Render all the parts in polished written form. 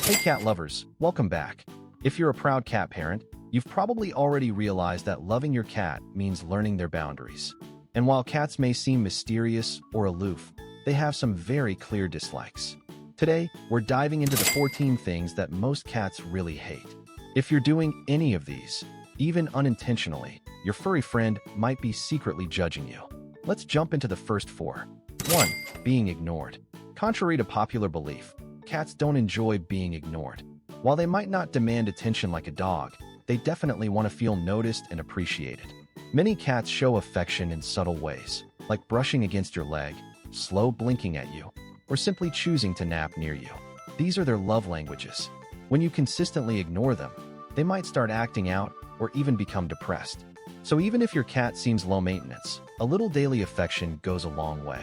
Hey cat lovers, welcome back. If you're a proud cat parent, you've probably already realized that loving your cat means learning their boundaries. And while cats may seem mysterious or aloof, they have some very clear dislikes. Today, we're diving into the 14 things that most cats really hate. If you're doing any of these, even unintentionally, your furry friend might be secretly judging you. Let's jump into the first 4. 1. Being ignored. Contrary to popular belief, cats don't enjoy being ignored. While they might not demand attention like a dog, they definitely want to feel noticed and appreciated. Many cats show affection in subtle ways, like brushing against your leg, slow blinking at you, or simply choosing to nap near you. These are their love languages. When you consistently ignore them, they might start acting out or even become depressed. So even if your cat seems low maintenance, a little daily affection goes a long way.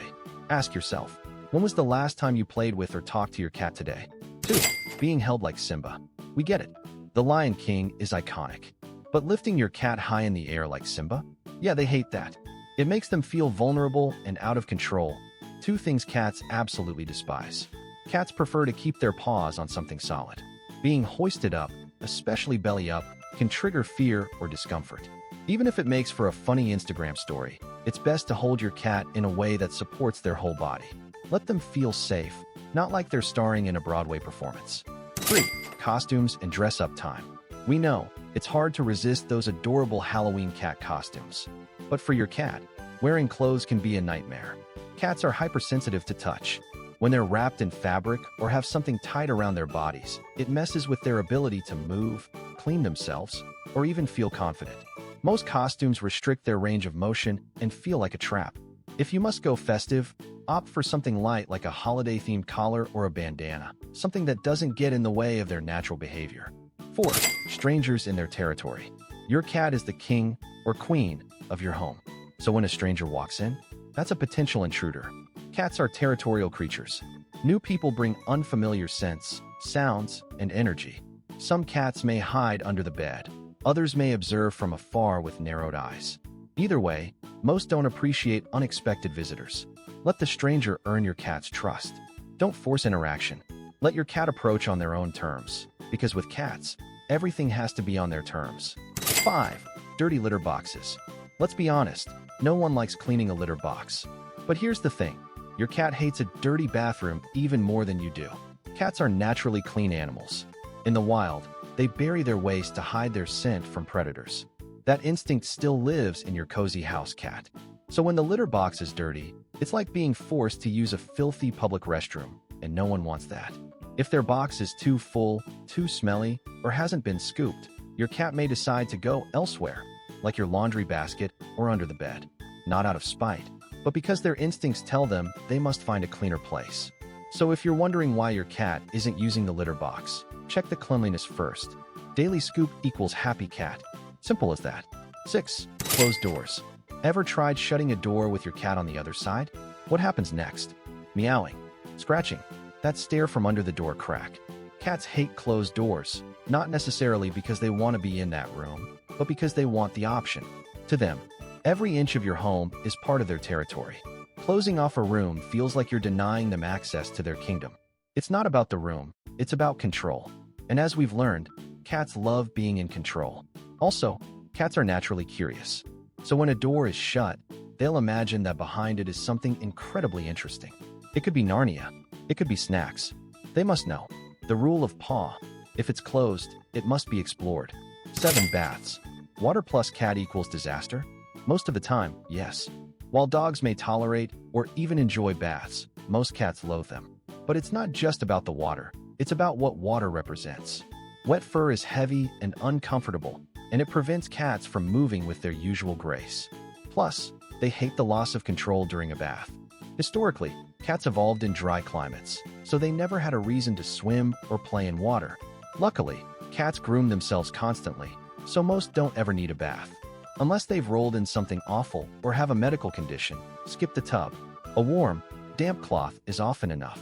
Ask yourself, when was the last time you played with or talked to your cat today? 2. Being held like Simba. We get it. The Lion King is iconic. But lifting your cat high in the air like Simba? Yeah, they hate that. It makes them feel vulnerable and out of control. 2 things cats absolutely despise. Cats prefer to keep their paws on something solid. Being hoisted up, especially belly up, can trigger fear or discomfort. Even if it makes for a funny Instagram story, it's best to hold your cat in a way that supports their whole body. Let them feel safe, not like they're starring in a Broadway performance. 3. Costumes and dress-up time. We know, it's hard to resist those adorable Halloween cat costumes. But for your cat, wearing clothes can be a nightmare. Cats are hypersensitive to touch. When they're wrapped in fabric or have something tight around their bodies, it messes with their ability to move, clean themselves, or even feel confident. Most costumes restrict their range of motion and feel like a trap. If you must go festive, opt for something light like a holiday-themed collar or a bandana, something that doesn't get in the way of their natural behavior. 4. Strangers in their territory. Your cat is the king or queen of your home. So when a stranger walks in, that's a potential intruder. Cats are territorial creatures. New people bring unfamiliar scents, sounds, and energy. Some cats may hide under the bed. Others may observe from afar with narrowed eyes. Either way, most don't appreciate unexpected visitors. Let the stranger earn your cat's trust. Don't force interaction. Let your cat approach on their own terms. Because with cats, everything has to be on their terms. 5. Dirty litter boxes. Let's be honest, no one likes cleaning a litter box. But here's the thing, your cat hates a dirty bathroom even more than you do. Cats are naturally clean animals. In the wild, they bury their waste to hide their scent from predators. That instinct still lives in your cozy house cat. So when the litter box is dirty, it's like being forced to use a filthy public restroom, and no one wants that. If their box is too full, too smelly, or hasn't been scooped, your cat may decide to go elsewhere, like your laundry basket or under the bed. Not out of spite, but because their instincts tell them they must find a cleaner place. So if you're wondering why your cat isn't using the litter box, check the cleanliness first. Daily scoop equals happy cat. Simple as that. 6. Closed doors. Ever tried shutting a door with your cat on the other side? What happens next? Meowing, scratching, that stare from under the door crack. Cats hate closed doors, not necessarily because they want to be in that room, but because they want the option. To them, every inch of your home is part of their territory. Closing off a room feels like you're denying them access to their kingdom. It's not about the room, it's about control. And as we've learned, cats love being in control. Also, cats are naturally curious. So when a door is shut, they'll imagine that behind it is something incredibly interesting. It could be Narnia. It could be snacks. They must know. The rule of paw. If it's closed, it must be explored. 7. Baths. Water plus cat equals disaster? Most of the time, yes. While dogs may tolerate or even enjoy baths, most cats loathe them. But it's not just about the water. It's about what water represents. Wet fur is heavy and uncomfortable, and it prevents cats from moving with their usual grace. Plus, they hate the loss of control during a bath. Historically, cats evolved in dry climates, so they never had a reason to swim or play in water. Luckily, cats groom themselves constantly, so most don't ever need a bath. Unless they've rolled in something awful or have a medical condition, skip the tub. A warm, damp cloth is often enough.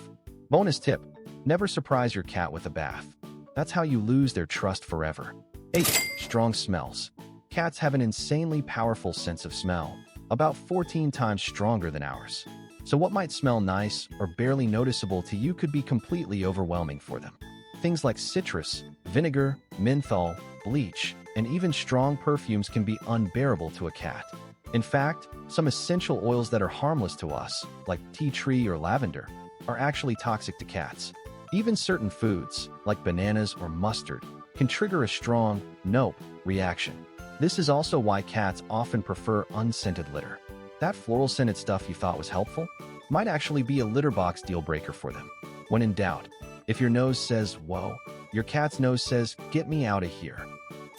Bonus tip, never surprise your cat with a bath. That's how you lose their trust forever. 8. Strong smells. Cats have an insanely powerful sense of smell, about 14 times stronger than ours. So what might smell nice or barely noticeable to you could be completely overwhelming for them. Things like citrus, vinegar, menthol, bleach, and even strong perfumes can be unbearable to a cat. In fact, some essential oils that are harmless to us, like tea tree or lavender, are actually toxic to cats. Even certain foods, like bananas or mustard, can trigger a strong nope reaction. This is also why cats often prefer unscented litter. That floral-scented stuff you thought was helpful might actually be a litter box deal breaker for them. When in doubt, if your nose says, whoa, your cat's nose says, get me out of here.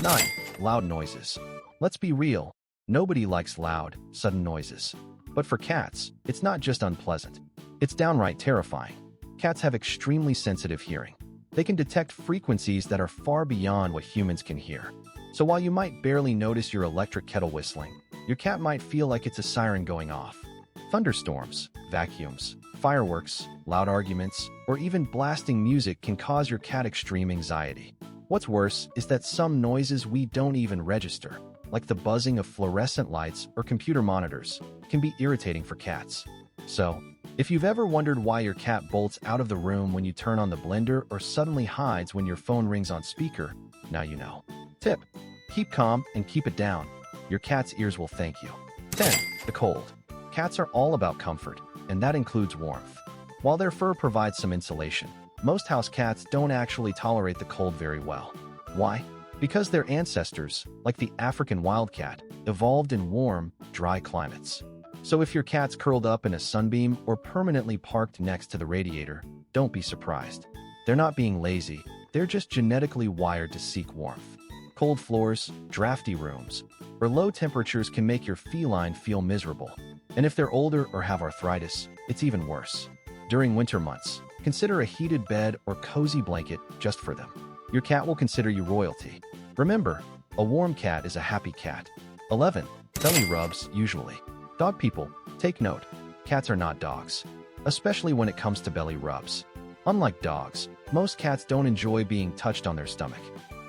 9. Loud noises. Let's be real, nobody likes loud, sudden noises. But for cats, it's not just unpleasant. It's downright terrifying. Cats have extremely sensitive hearing. They can detect frequencies that are far beyond what humans can hear. So while you might barely notice your electric kettle whistling, your cat might feel like it's a siren going off. Thunderstorms, vacuums, fireworks, loud arguments, or even blasting music can cause your cat extreme anxiety. What's worse is that some noises we don't even register, like the buzzing of fluorescent lights or computer monitors, can be irritating for cats. So, if you've ever wondered why your cat bolts out of the room when you turn on the blender or suddenly hides when your phone rings on speaker, now you know. Tip: keep calm and keep it down. Your cat's ears will thank you. 10. The cold. Cats are all about comfort, and that includes warmth. While their fur provides some insulation, most house cats don't actually tolerate the cold very well. Why? Because their ancestors, like the African wildcat, evolved in warm, dry climates. So if your cat's curled up in a sunbeam or permanently parked next to the radiator, don't be surprised. They're not being lazy, they're just genetically wired to seek warmth. Cold floors, drafty rooms, or low temperatures can make your feline feel miserable. And if they're older or have arthritis, it's even worse. During winter months, consider a heated bed or cozy blanket just for them. Your cat will consider you royalty. Remember, a warm cat is a happy cat. 11. Belly rubs, usually. Dog people, take note. Cats are not dogs, especially when it comes to belly rubs. Unlike dogs, most cats don't enjoy being touched on their stomach.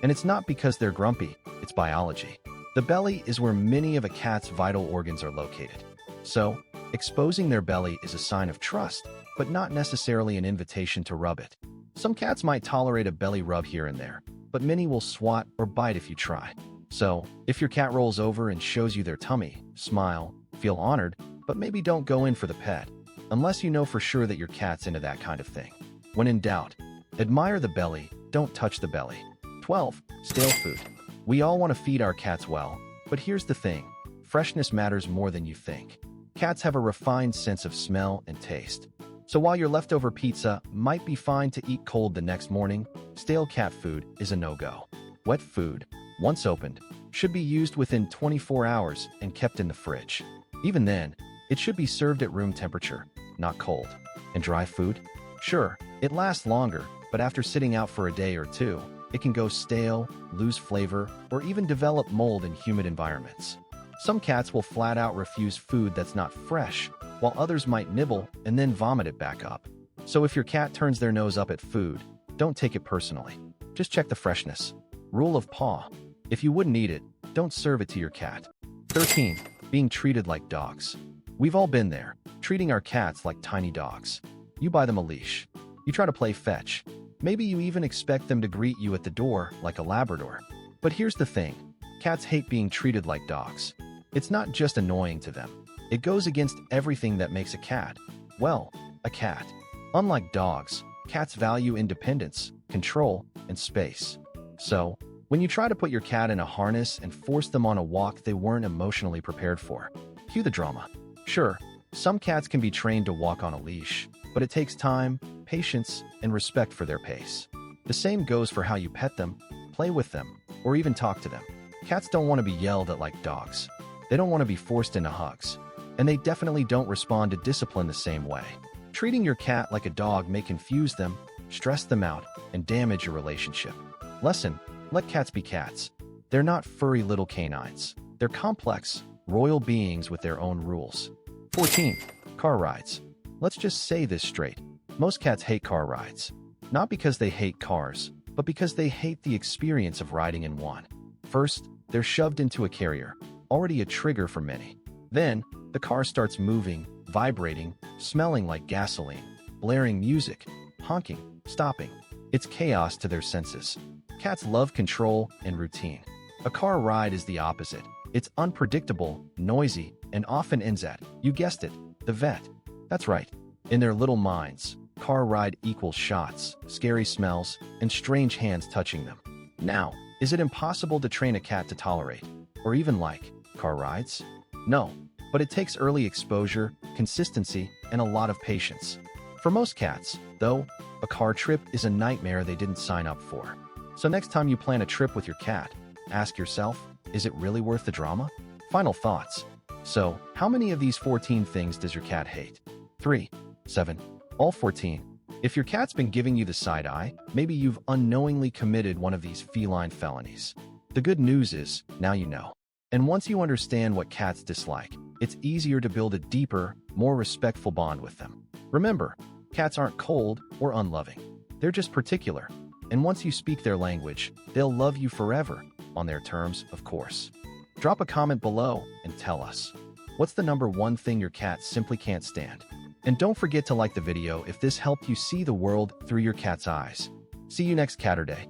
And it's not because they're grumpy, it's biology. The belly is where many of a cat's vital organs are located. So, exposing their belly is a sign of trust, but not necessarily an invitation to rub it. Some cats might tolerate a belly rub here and there, but many will swat or bite if you try. So, if your cat rolls over and shows you their tummy, smile, feel honored, but maybe don't go in for the pet, unless you know for sure that your cat's into that kind of thing. When in doubt, admire the belly, don't touch the belly. 12. Stale food. We all want to feed our cats well, but here's the thing. Freshness matters more than you think. Cats have a refined sense of smell and taste. So while your leftover pizza might be fine to eat cold the next morning, stale cat food is a no-go. Wet food, once opened, should be used within 24 hours and kept in the fridge. Even then, it should be served at room temperature, not cold. And dry food? Sure, it lasts longer, but after sitting out for a day or two, it can go stale, lose flavor, or even develop mold in humid environments. Some cats will flat out refuse food that's not fresh, while others might nibble and then vomit it back up. So if your cat turns their nose up at food, don't take it personally. Just check the freshness. Rule of paw. If you wouldn't eat it, don't serve it to your cat. 13. Being treated like dogs. We've all been there, treating our cats like tiny dogs. You buy them a leash. You try to play fetch. Maybe you even expect them to greet you at the door like a Labrador. But here's the thing. Cats hate being treated like dogs. It's not just annoying to them. It goes against everything that makes a cat, well, a cat. Unlike dogs, cats value independence, control, and space. So, when you try to put your cat in a harness and force them on a walk they weren't emotionally prepared for, cue the drama. Sure, some cats can be trained to walk on a leash, but it takes time, patience, and respect for their pace. The same goes for how you pet them, play with them, or even talk to them. Cats don't want to be yelled at like dogs. They don't want to be forced into hugs. And they definitely don't respond to discipline the same way. Treating your cat like a dog may confuse them, stress them out, and damage your relationship. Lesson: let cats be cats. They're not furry little canines. They're complex, royal beings with their own rules. 14. Car rides. Let's just say this straight. Most cats hate car rides. Not because they hate cars, but because they hate the experience of riding in one. First, they're shoved into a carrier, already a trigger for many. Then, the car starts moving, vibrating, smelling like gasoline, blaring music, honking, stopping. It's chaos to their senses. Cats love control and routine. A car ride is the opposite. It's unpredictable, noisy, and often ends at, you guessed it, the vet. That's right. In their little minds, car ride equals shots, scary smells, and strange hands touching them. Now, is it impossible to train a cat to tolerate, or even like, car rides? No, but it takes early exposure, consistency, and a lot of patience. For most cats, though, a car trip is a nightmare they didn't sign up for. So next time you plan a trip with your cat, ask yourself, is it really worth the drama? Final thoughts. So, how many of these 14 things does your cat hate? 3, 7, all 14. If your cat's been giving you the side eye, maybe you've unknowingly committed one of these feline felonies. The good news is, now you know. And once you understand what cats dislike, it's easier to build a deeper, more respectful bond with them. Remember, cats aren't cold or unloving. They're just particular. And once you speak their language, they'll love you forever, on their terms, of course. Drop a comment below and tell us, what's the number one thing your cat simply can't stand? And don't forget to like the video if this helped you see the world through your cat's eyes. See you next Catterday.